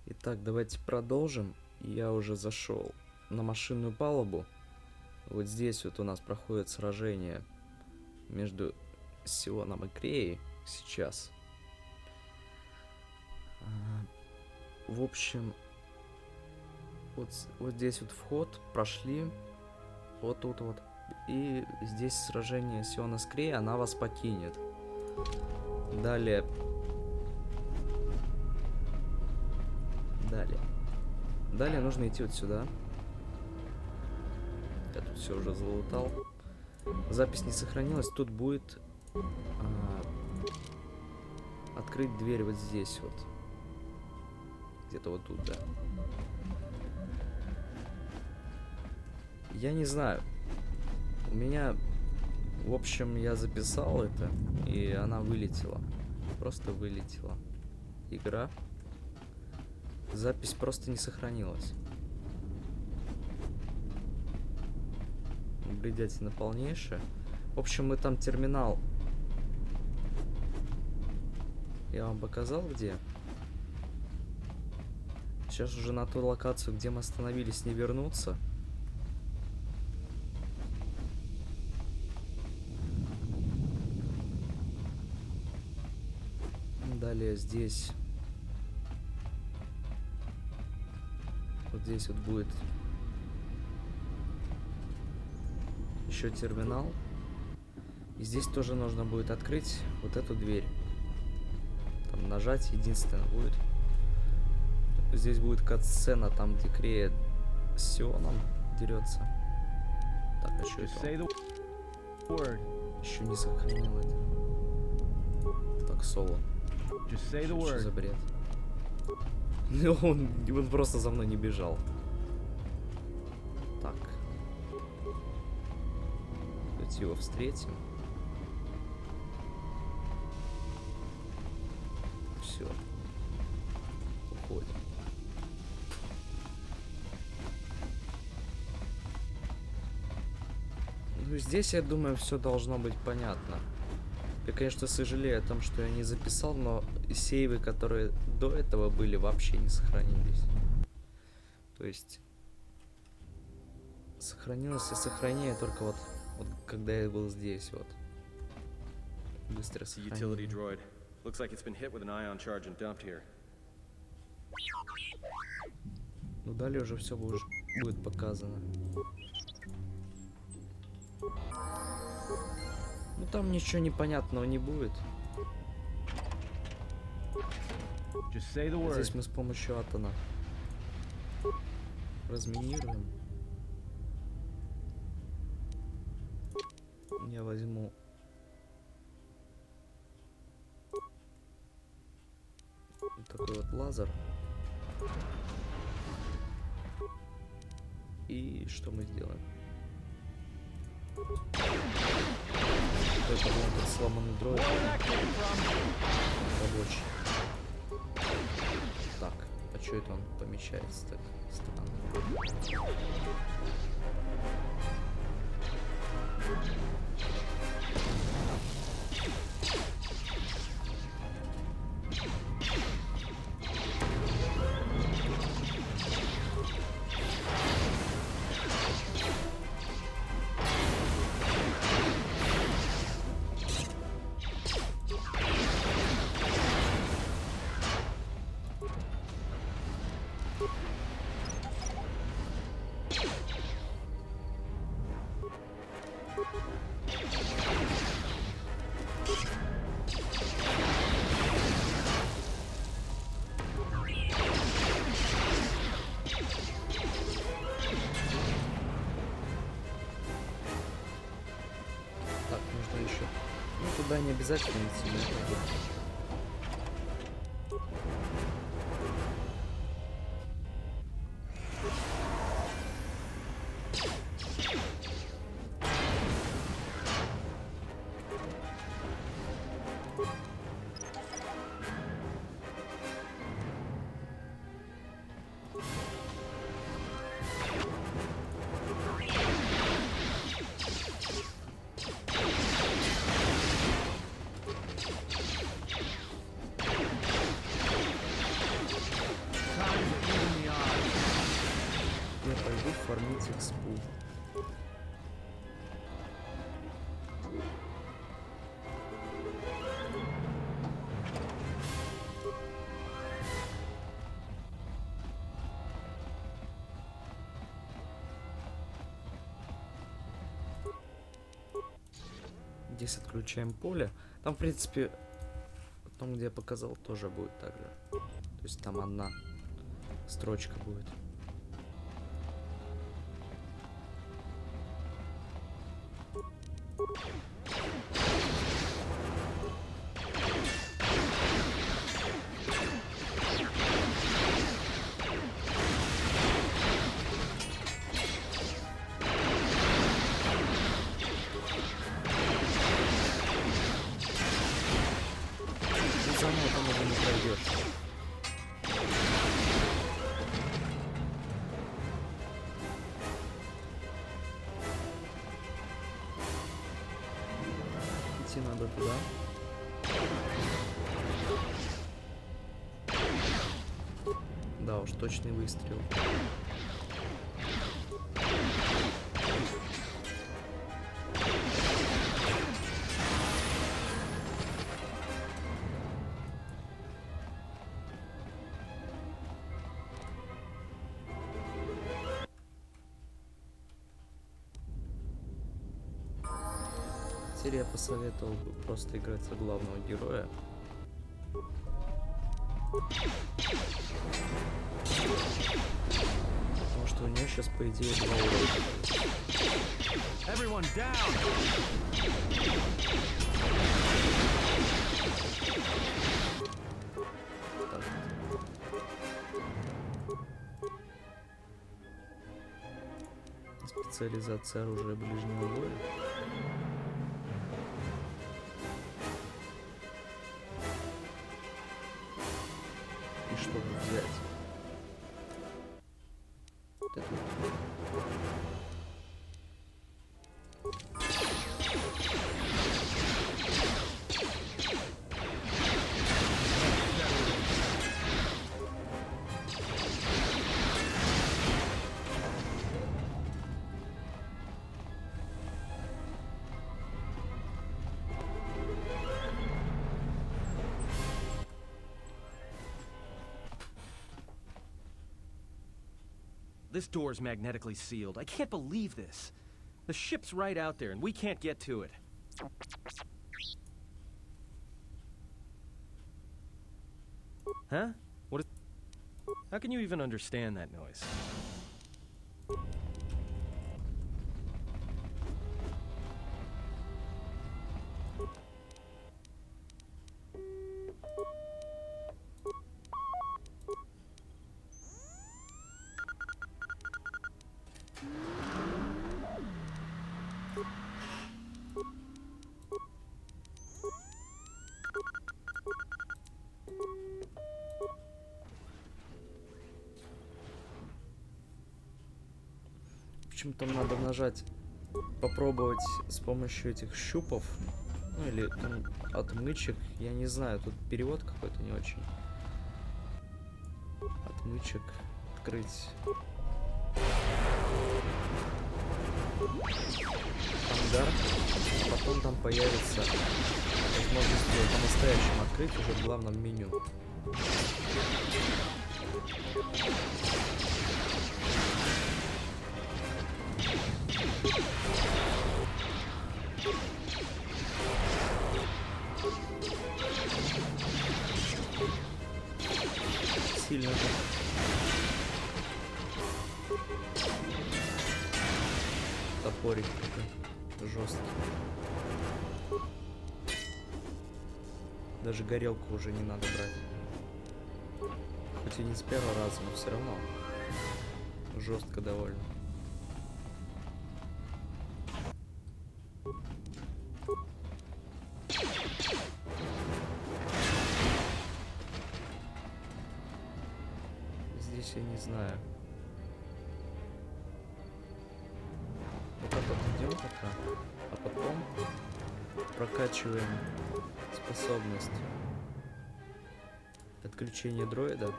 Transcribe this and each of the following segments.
Итак, давайте продолжим. Я уже зашел на машинную палубу. Вот здесь вот у нас проходит сражение между Сионом и Креей сейчас. В общем, вот здесь вот вход прошли. Вот тут вот. И здесь сражение Сиона с Креей, она вас покинет. Далее. Далее нужно идти вот сюда. Я тут все уже залутал. Запись не сохранилась. Тут будет открыть дверь вот здесь вот. Где-то вот тут, да. Я не знаю. У меня... В общем, я записал это, и она вылетела. Просто вылетела. Игра. Запись просто не сохранилась. Бредятина полнейшая. В общем, мы там терминал. Я вам показал, где. Сейчас уже на ту локацию, где мы остановились, не вернуться. Далее здесь. Вот здесь вот будет еще терминал. И здесь тоже нужно будет открыть вот эту дверь. Там нажать единственное будет. Здесь будет кат-сцена, там где Крея с Сионом дерется. Так, а что это? Еще не сохранил это. Так, соло. Что за бред? Он просто за мной не бежал. Так. Давайте его встретим. Все. Уходим. Ну, здесь, я думаю, все должно быть понятно. Я, конечно, сожалею о том, что я не записал, но сейвы, которые до этого были, вообще не сохранились. То есть сохранилось и сохранение только вот когда я был здесь, вот. Быстро сохранение. Ну, далее уже все будет показано. Ну, там ничего непонятного не будет. Здесь мы с помощью атона разминируем. Я возьму вот такой вот лазер. И что мы сделаем? Это был сломанный дроид. Рабочий. Так, а что это он помещается так странно? Туда не обязательно идти. Фармить экспу. Здесь отключаем поле. Там, в принципе, там, где я показал, тоже будет так же. То есть там одна строчка будет. За мной там уже не пройдешь. Идти надо туда. Да уж, точный выстрел. Я посоветовал бы просто играть за главного героя. Потому что у нее сейчас, по идее, 2 уровня. Так. Специализация оружия ближнего боя. Чтобы взять вот эту. This door's magnetically sealed. I can't believe this. The ship's right out there, and we can't get to it. Huh? What is... How can you even understand that noise? В общем, там надо нажать, попробовать с помощью этих щупов, ну или там, отмычек, я не знаю, тут перевод какой-то не очень. Отмычек, открыть ангар, а потом там появится возможность его по-настоящему открыть уже в главном меню. Сильно так. Топорик такой жесткий. Даже горелку уже не надо брать. Хоть и не с первого раза, но все равно жестко довольно. Здесь я не знаю. Вот так вот идем пока, а потом прокачиваем способность отключения дроида.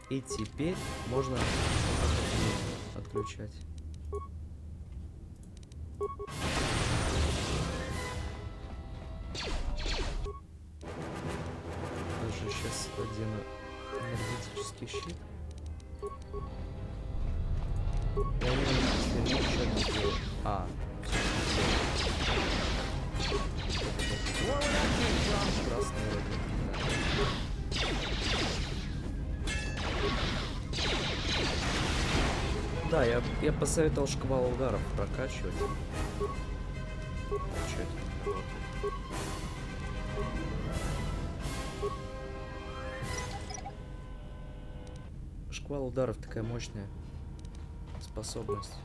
И теперь можно отключать. Даже сейчас одену энергетический щит. Я не знаю, если ничего не делаю. Красный вроде. Да, я посоветовал шквал ударов прокачивать. Чё это не работает? Шквал ударов такая мощная способность.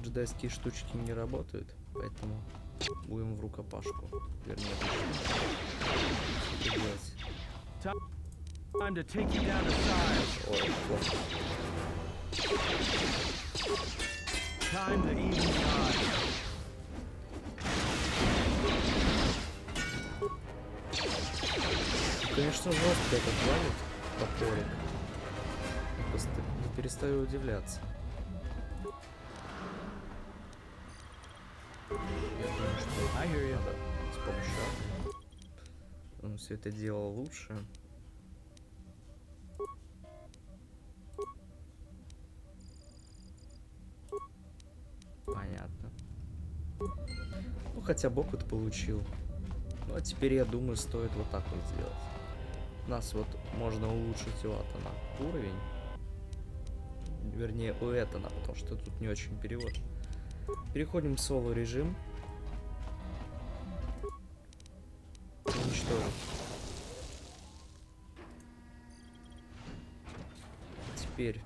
Джедайские штучки не работают, поэтому будем в рукопашку. Вернее, делать. Time to take you down to size. Ой, плохо. Time to even size. Конечно, жестко этот валит топорик. Просто не перестаю удивляться. Я думаю, что надо с помощью армии. Он все это делал лучше. Понятно. Ну, хотя бы опыт получил. Ну, а теперь, я думаю, стоит вот так вот сделать. У нас вот можно улучшить у Атона уровень. Вернее, у Этана, потому что тут не очень перевод. Переходим в соло-режим. Уничтожим. Теперь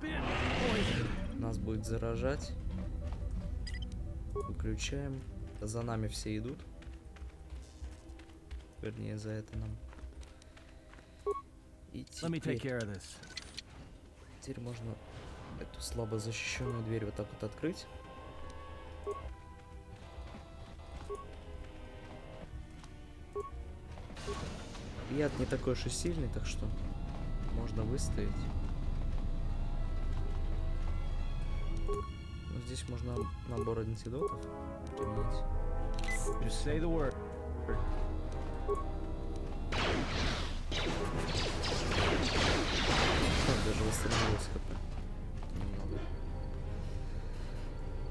нас будет заражать. Выключаем. За нами все идут. Вернее, за это нам. И теперь можно эту слабо защищенную дверь вот так вот открыть. Яд не такой уж и сильный, так что можно выстоять. Но здесь можно набор антидотов применить. Just say the word. Даже восстановилось ХП. Немного.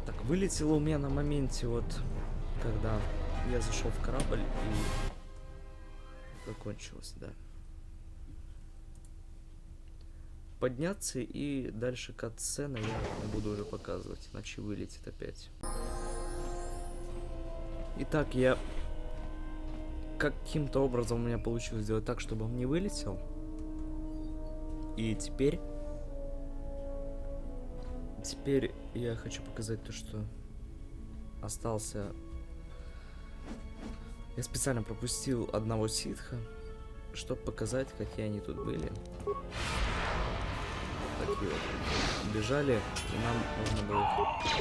Так, вылетело у меня на моменте, вот, когда я зашел в корабль и закончилось, да. Подняться и дальше кат-сцены я не буду уже показывать, иначе вылетит опять. Итак, я каким-то образом у меня получилось сделать так, чтобы он не вылетел. И теперь я хочу показать то, что остался. Я специально пропустил одного ситха, чтобы показать, какие они тут были. Такие вот бежали, и нам нужно было их с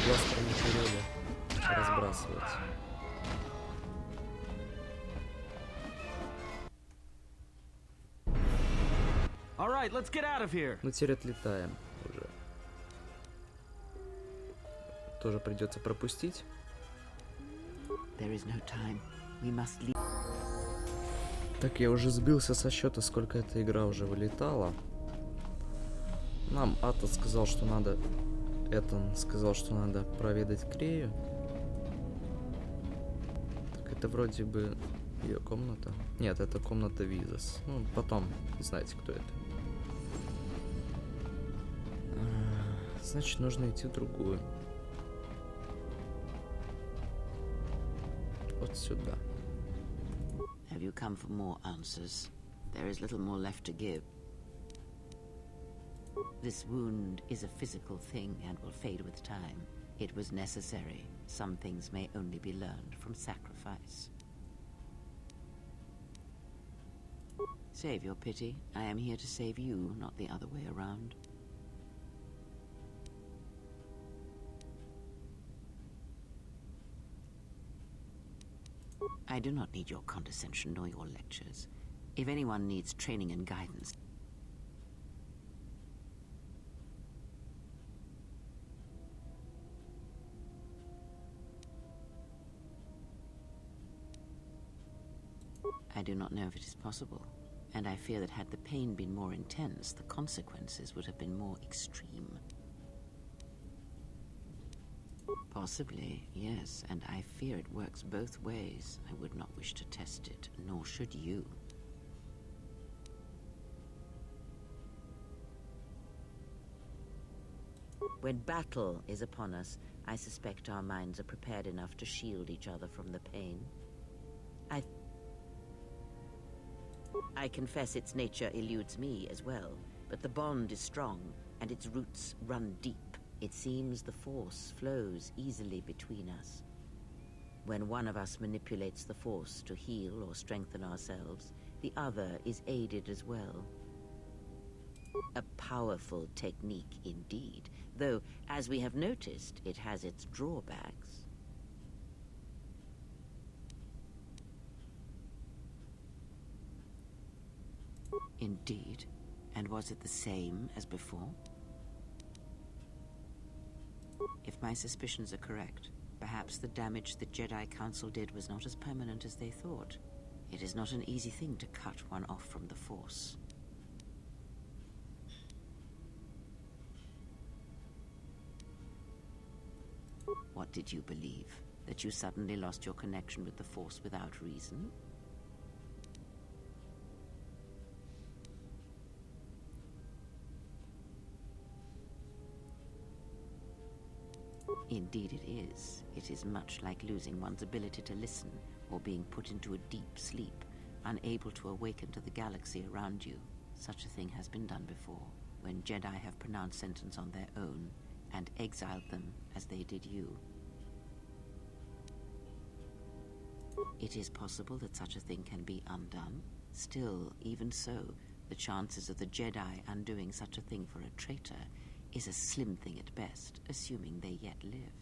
бластерами впереди разбрасывать. All right, let's get out of here. Ну теперь отлетаем уже. Тоже придется пропустить. There is no time. We must leave. Так, я уже сбился со счета, сколько эта игра уже вылетала. Нам Ата сказал, что надо... Этан сказал, что надо проведать Крею. Так, это вроде бы ее комната. Нет, это комната Визас. Ну, потом знаете, кто это. Значит, нужно идти в другую. Вот сюда. Have you come for more answers? There is little more left to give. This wound is a physical thing and will fade with time. It was necessary. Some things may only be learned from sacrifice. Save your pity. I am here to save you, not the other way around. I do not need your condescension nor your lectures. If anyone needs training and guidance, I do not know if it is possible, and I fear that had the pain been more intense, the consequences would have been more extreme. Possibly, yes, and I fear it works both ways. I would not wish to test it, nor should you. When battle is upon us, I suspect our minds are prepared enough to shield each other from the pain. I confess its nature eludes me as well, but the bond is strong, and its roots run deep. It seems the force flows easily between us. When one of us manipulates the force to heal or strengthen ourselves, the other is aided as well. A powerful technique indeed, though, as we have noticed, it has its drawbacks. Indeed. And was it the same as before? If my suspicions are correct, perhaps the damage the Jedi Council did was not as permanent as they thought. It is not an easy thing to cut one off from the Force. What did you believe? That you suddenly lost your connection with the Force without reason? Indeed it is. It is much like losing one's ability to listen, or being put into a deep sleep, unable to awaken to the galaxy around you. Such a thing has been done before, when Jedi have pronounced sentence on their own, and exiled them as they did you. It is possible that such a thing can be undone. Still, even so, the chances of the Jedi undoing such a thing for a traitor is a slim thing at best, assuming they yet live.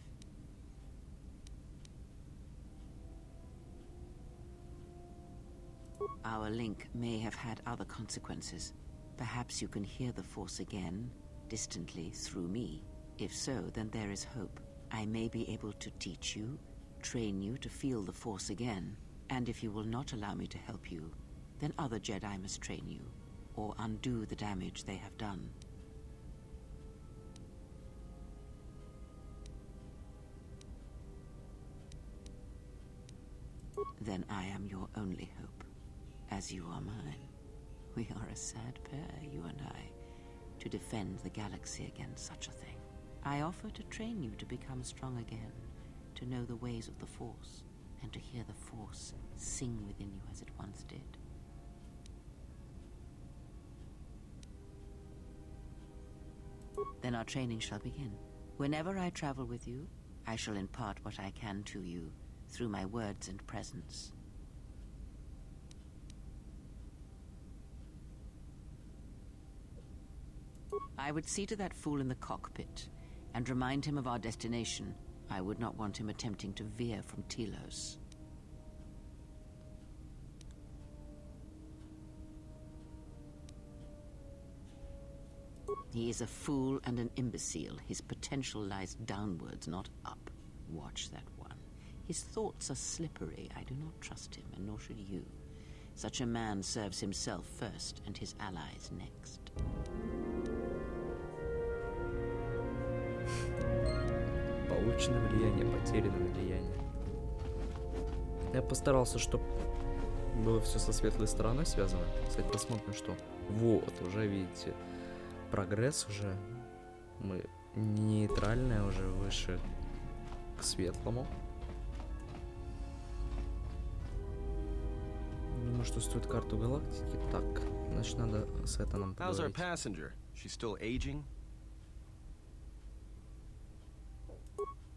Our link may have had other consequences. Perhaps you can hear the Force again, distantly, through me. If so, then there is hope. I may be able to teach you, train you to feel the Force again. And if you will not allow me to help you, then other Jedi must train you, or undo the damage they have done. Then I am your only hope, as you are mine. We are a sad pair, you and I, to defend the galaxy against such a thing. I offer to train you to become strong again, to know the ways of the Force, and to hear the Force sing within you as it once did. Then our training shall begin. Whenever I travel with you, I shall impart what I can to you, through my words and presence. I would see to that fool in the cockpit, and remind him of our destination. I would not want him attempting to veer from Telose. He is a fool and an imbecile. His potential lies downwards, not up. Watch that one. His thoughts are slippery. I do not trust him, and nor should you. Such a man serves himself first, and his allies next. Получено влияние, потеряно влияние. Я постарался, чтобы было все со светлой стороной связано. Кстати, посмотрим, что. Вот, уже видите, прогресс уже. Мы нейтральные, уже выше к светлому. Думаю, что стоит карту галактики. Так, значит, надо с Этаном How's our поговорить. passenger? She's still aging?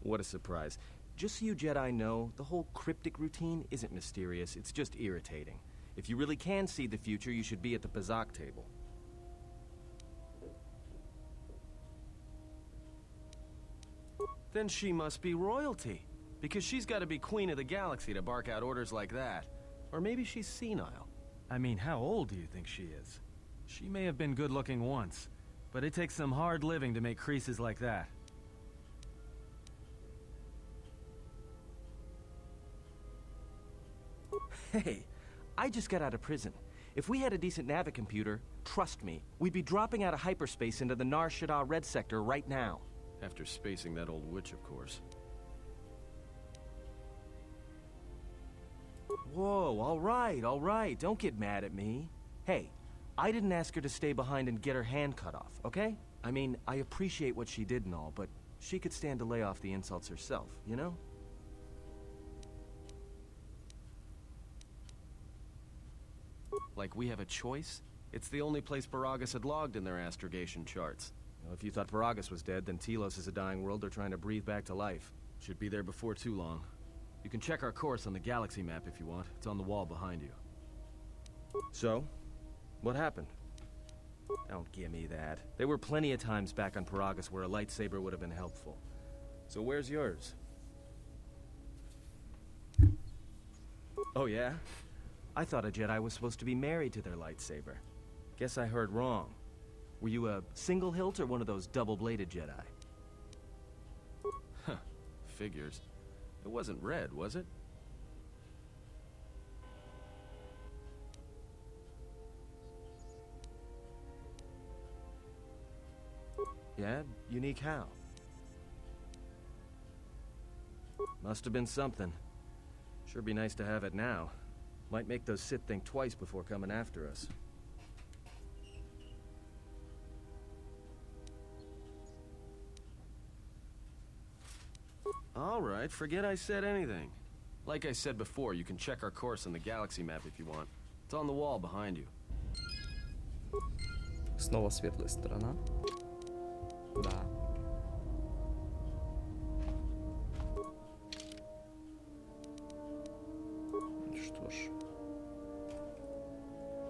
What a surprise. Just so you Jedi know, the whole cryptic routine isn't mysterious, it's just irritating. If you really can see the future, you should be at the Pazak table. Then she must be royalty. Because she's got to be queen of the galaxy to bark out orders like that. Or maybe she's senile. I mean, how old do you think she is? She may have been good-looking once, but it takes some hard living to make creases like that. Hey, I just got out of prison. If we had a decent navicomputer, trust me, we'd be dropping out of hyperspace into the Nar Shaddaa Red Sector right now. After spacing that old witch, of course. Whoa, all right, don't get mad at me. Hey, I didn't ask her to stay behind and get her hand cut off, okay? I mean, I appreciate what she did and all, but she could stand to lay off the insults herself, you know? Like we have a choice? It's the only place Peragus had logged in their astrogation charts. You know, if you thought Peragus was dead, then Telos is a dying world they're trying to breathe back to life. Should be there before too long. You can check our course on the galaxy map if you want. It's on the wall behind you. So, what happened? Don't give me that. There were plenty of times back on Peragus where a lightsaber would have been helpful. So where's yours? Oh yeah? I thought a Jedi was supposed to be married to their lightsaber. Guess I heard wrong. Were you a single hilt or one of those double-bladed Jedi? Huh, figures. It wasn't red, was it? Yeah, unique how? Must have been something. Sure be nice to have it now. Might make those Sith think twice before coming after us. All right, forget I said anything. Like I said before, you can check our course on the galaxy map if you want. It's on the wall behind you. Снова светлая сторона. Да. Что ж.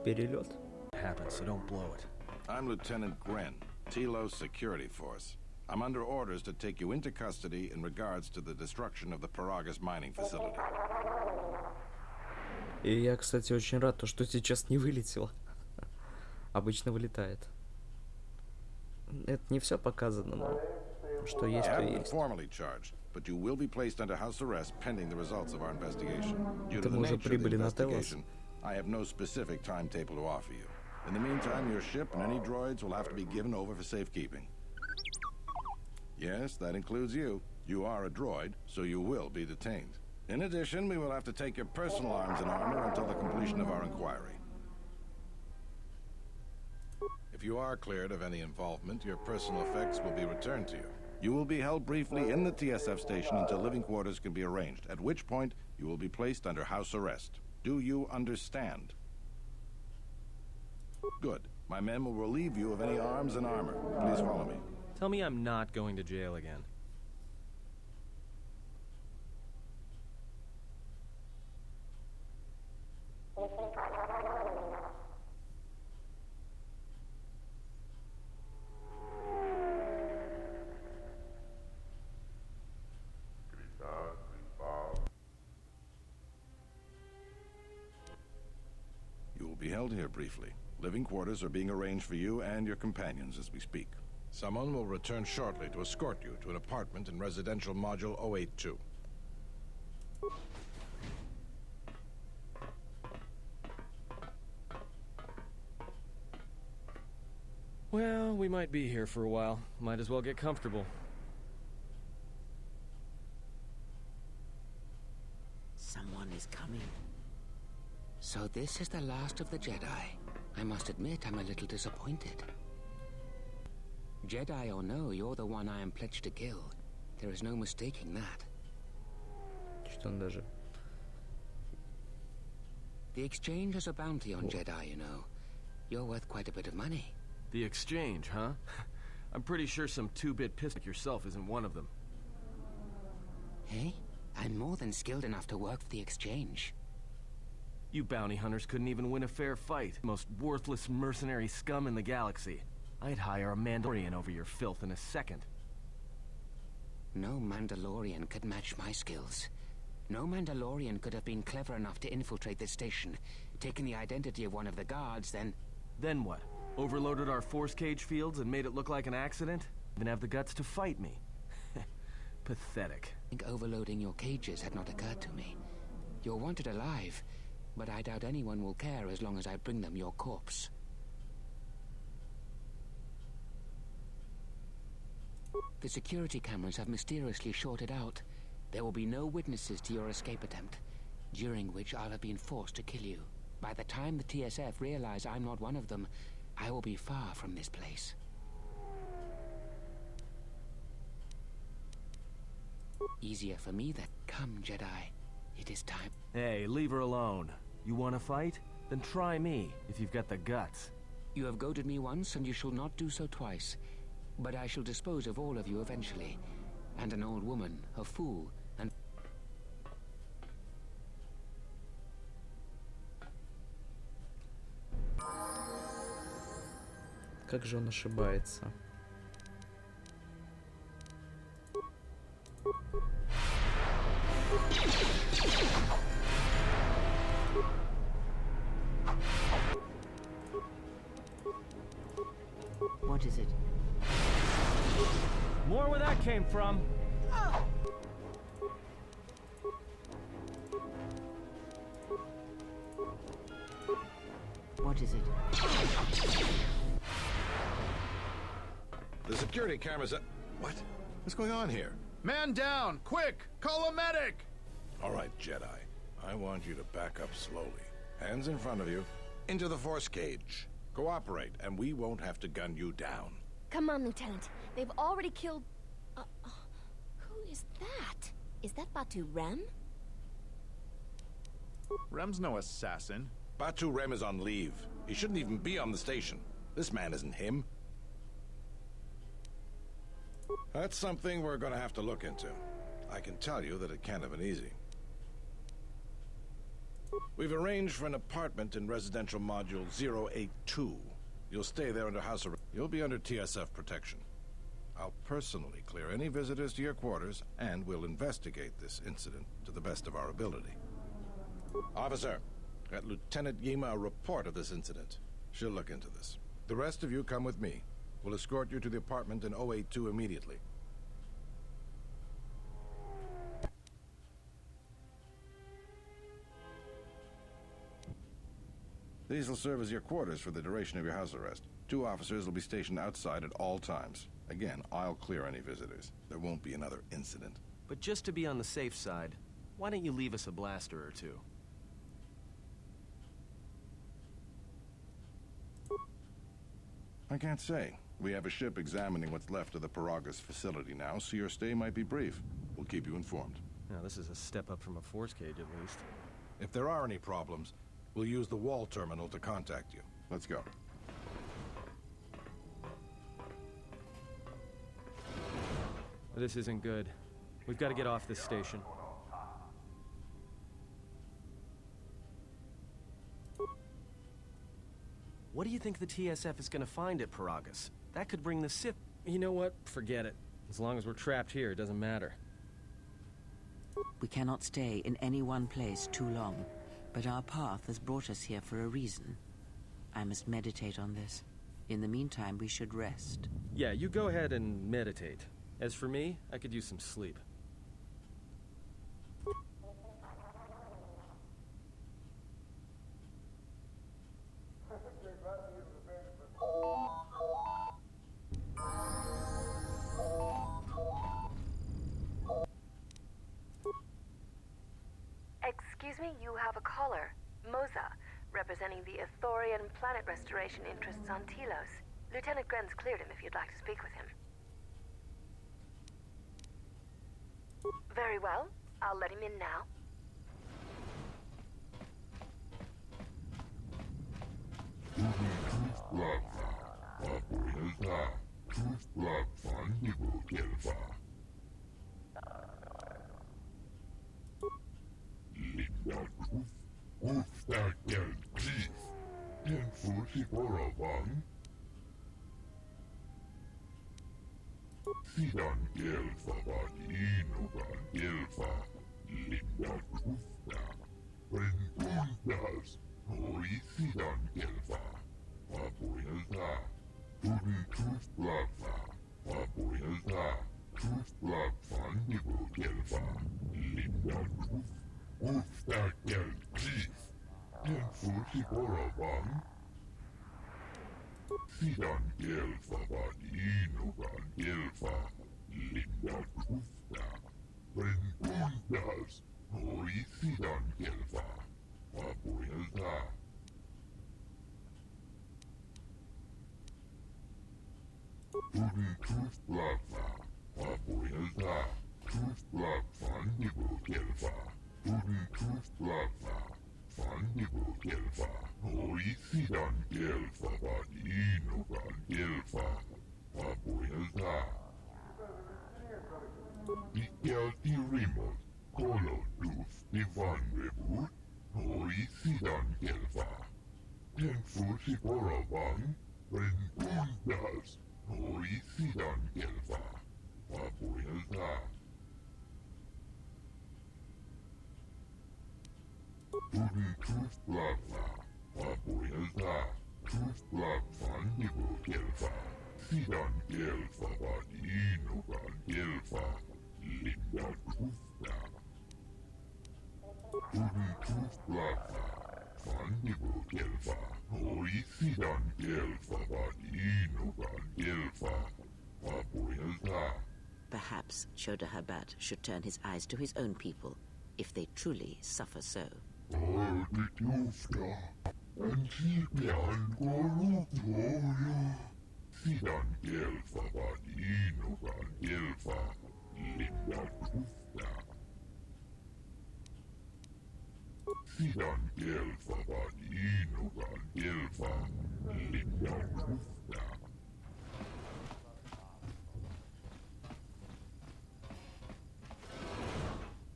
Перелет. Happens, so don't blow it. I'm Lieutenant Gren, Telos Security Force. I'm under orders to take you into custody in regards to the destruction of the Peragus mining facility. И я, кстати, очень рад, что сейчас не вылетело. Обычно вылетает. Это не все показано, но что есть, то есть. Formally charged, but you will be placed under house arrest pending the results of our investigation. Due to Это the мы уже nature of the прибыли на Телос. investigation, I have no specific timetable to offer you. In the meantime, your ship and any droids will have to be given over for safekeeping. Yes, that includes you. You are a droid, so you will be detained. In addition, we will have to take your personal arms and armor until the completion of our inquiry. If you are cleared of any involvement, your personal effects will be returned to you. You will be held briefly in the TSF station until living quarters can be arranged, at which point you will be placed under house arrest. Do you understand? Good. My men will relieve you of any arms and armor. Please follow me. Tell me I'm not going to jail again. You will be held here briefly. Living quarters are being arranged for you and your companions as we speak. Someone will return shortly to escort you to an apartment in Residential Module 082. Well, we might be here for a while. Might as well get comfortable. Someone is coming. So this is the last of the Jedi. I must admit I'm a little disappointed. Jedi or no, you're the one I am pledged to kill. There is no mistaking that. Что он даже... The exchange has a bounty on Jedi, you know. You're worth quite a bit of money. The exchange, huh? I'm pretty sure some two-bit piss like yourself isn't one of them. Hey, I'm more than skilled enough to work for the exchange. You bounty hunters couldn't even win a fair fight. Most worthless mercenary scum in the galaxy. I'd hire a Mandalorian over your filth in a second. No Mandalorian could match my skills. No Mandalorian could have been clever enough to infiltrate this station, taken the identity of one of the guards, then... Then what? Overloaded our force cage fields and made it look like an accident? Even have the guts to fight me. Pathetic. I think overloading your cages had not occurred to me. You're wanted alive, but I doubt anyone will care as long as I bring them your corpse. The security cameras have mysteriously shorted out. There will be no witnesses to your escape attempt, during which I'll have been forced to kill you. By the time the TSF realize I'm not one of them, I will be far from this place. Easier for me then. Come, Jedi. It is time. Hey, leave her alone. You want to fight? Then try me, if you've got the guts. You have goaded me once, and you shall not do so twice. But I shall dispose of all of you eventually. And an old woman, a fool, and... Как же он ошибается? What is it? More where that came from. What is it? The security cameras are... What? What's going on here? Man down! Quick! Call a medic! All right, Jedi. I want you to back up slowly. Hands in front of you. Into the force cage. Cooperate, and we won't have to gun you down. Come on, Lieutenant. They've already killed... who is that? Is that Batu Rem? Rem's no assassin. Batu Rem is on leave. He shouldn't even be on the station. This man isn't him. That's something we're going to have to look into. I can tell you that it can't have been easy. We've arranged for an apartment in residential module 082. You'll stay there under house arrest. You'll be under TSF protection. I'll personally clear any visitors to your quarters, and we'll investigate this incident to the best of our ability. Officer, get Lieutenant Yima a report of this incident. She'll look into this. The rest of you come with me. We'll escort you to the apartment in 082 immediately. These will serve as your quarters for the duration of your house arrest. 2 officers will be stationed outside at all times. Again, I'll clear any visitors. There won't be another incident. But just to be on the safe side, why don't you leave us a blaster or two? I can't say. We have a ship examining what's left of the Peragus facility now, so your stay might be brief. We'll keep you informed. Now, this is a step up from a force cage, at least. If there are any problems, we'll use the wall terminal to contact you. Let's go. This isn't good. We've got to get off this station. What do you think the TSF is going to find at Peragus? That could bring the Sith... You know what? Forget it. As long as we're trapped here, it doesn't matter. We cannot stay in any one place too long, but our path has brought us here for a reason. I must meditate on this. In the meantime, we should rest. Yeah, you go ahead and meditate. As for me, I could use some sleep. Excuse me, you have a caller. Moza, representing the Ithorian planet restoration interests on Telose. Lieutenant Gren's cleared him if you'd like to speak with him. Very well. I'll let him in now. Sidan el Fabadi, Perhaps Chodahabat should turn his eyes to his own people, if they truly suffer so.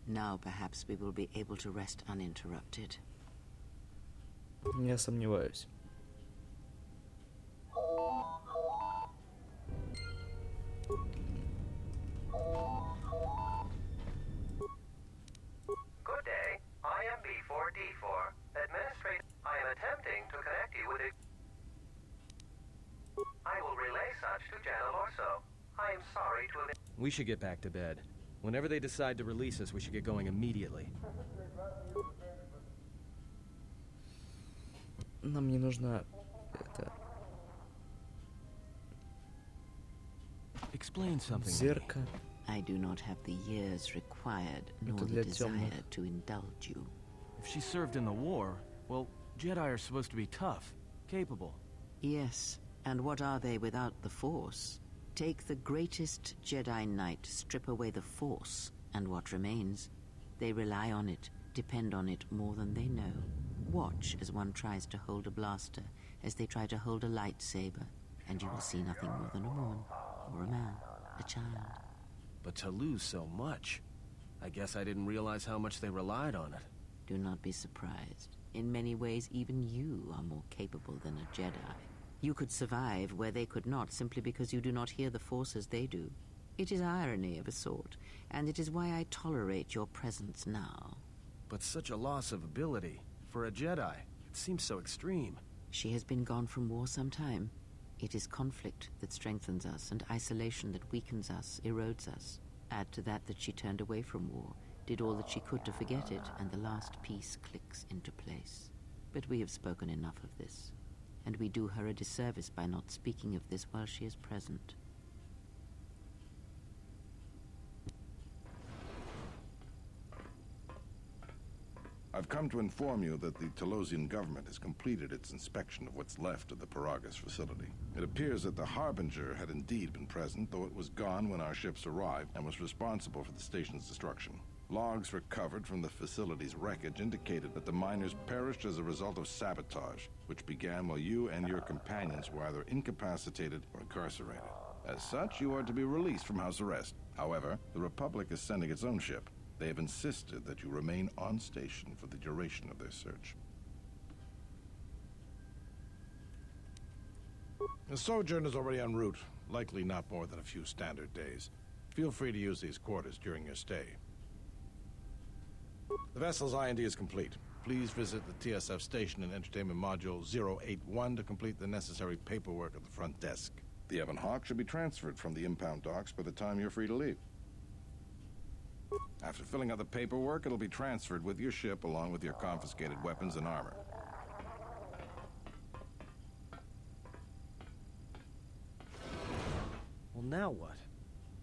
Now perhaps we will be able to rest uninterrupted. Не сомневаюсь. Good day. I am B4D4. Administrator, I am attempting to connect you with it. I will relay such to General Orso. I am sorry to have... We should get back to bed. Whenever they decide to release us, we should get going immediately. Нам не нужно это Explain something to me. зерка. I do not have the years required, nor Это the для desire темных. to indulge you. If she served in the war, well, Jedi are supposed to be tough, capable. Yes, and what are they without the Force? Take the greatest Jedi Knight, strip away the Force, and what remains? They rely on it, depend on it more than they know. Watch as one tries to hold a blaster, as they try to hold a lightsaber, and you will see nothing more than a woman, or a man, a child. But to lose so much, I guess I didn't realize how much they relied on it. Do not be surprised. In many ways, even you are more capable than a Jedi. You could survive where they could not, simply because you do not hear the Force as they do. It is irony of a sort, and it is why I tolerate your presence now. But such a loss of ability, for a Jedi, it seems so extreme. She has been gone from war some time. It is conflict that strengthens us, and isolation that weakens us, erodes us. Add to that she turned away from war, did all that she could to forget it, and the last piece clicks into place. But we have spoken enough of this, and we do her a disservice by not speaking of this while she is present. I've come to inform you that the Telosian government has completed its inspection of what's left of the Paragus facility. It appears that the Harbinger had indeed been present, though it was gone when our ships arrived and was responsible for the station's destruction. Logs recovered from the facility's wreckage indicated that the miners perished as a result of sabotage, which began while you and your companions were either incapacitated or incarcerated. As such, you are to be released from house arrest. However, the Republic is sending its own ship. They have insisted that you remain on station for the duration of their search. The sojourn is already en route, likely not more than a few standard days. Feel free to use these quarters during your stay. The vessel's IND is complete. Please visit the TSF station and entertainment module 081 to complete the necessary paperwork at the front desk. The Ebon Hawk should be transferred from the impound docks by the time you're free to leave. After filling out the paperwork, it'll be transferred with your ship along with your confiscated weapons and armor. Well, now what?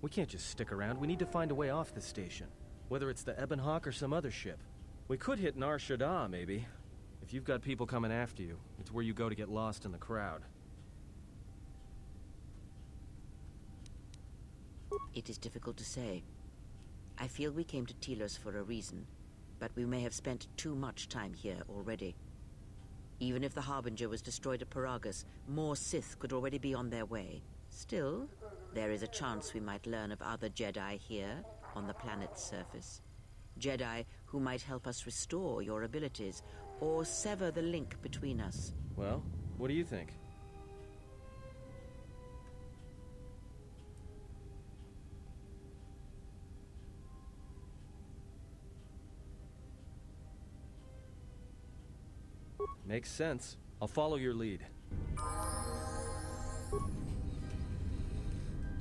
We can't just stick around. We need to find a way off this station. Whether it's the Ebon Hawk or some other ship. We could hit Nar Shaddaa, maybe. If you've got people coming after you, it's where you go to get lost in the crowd. It is difficult to say. I feel we came to Telos for a reason, but we may have spent too much time here already. Even if the Harbinger was destroyed at Peragus, more Sith could already be on their way. Still, there is a chance we might learn of other Jedi here on the planet's surface. Jedi who might help us restore your abilities or sever the link between us. Well, what do you think? Makes sense. I'll follow your lead.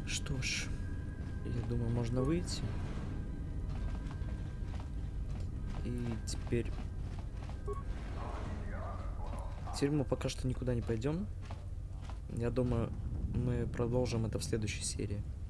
Что ж, я думаю, можно выйти. И теперь мы пока что никуда не пойдем. Я думаю, мы продолжим это в следующей серии.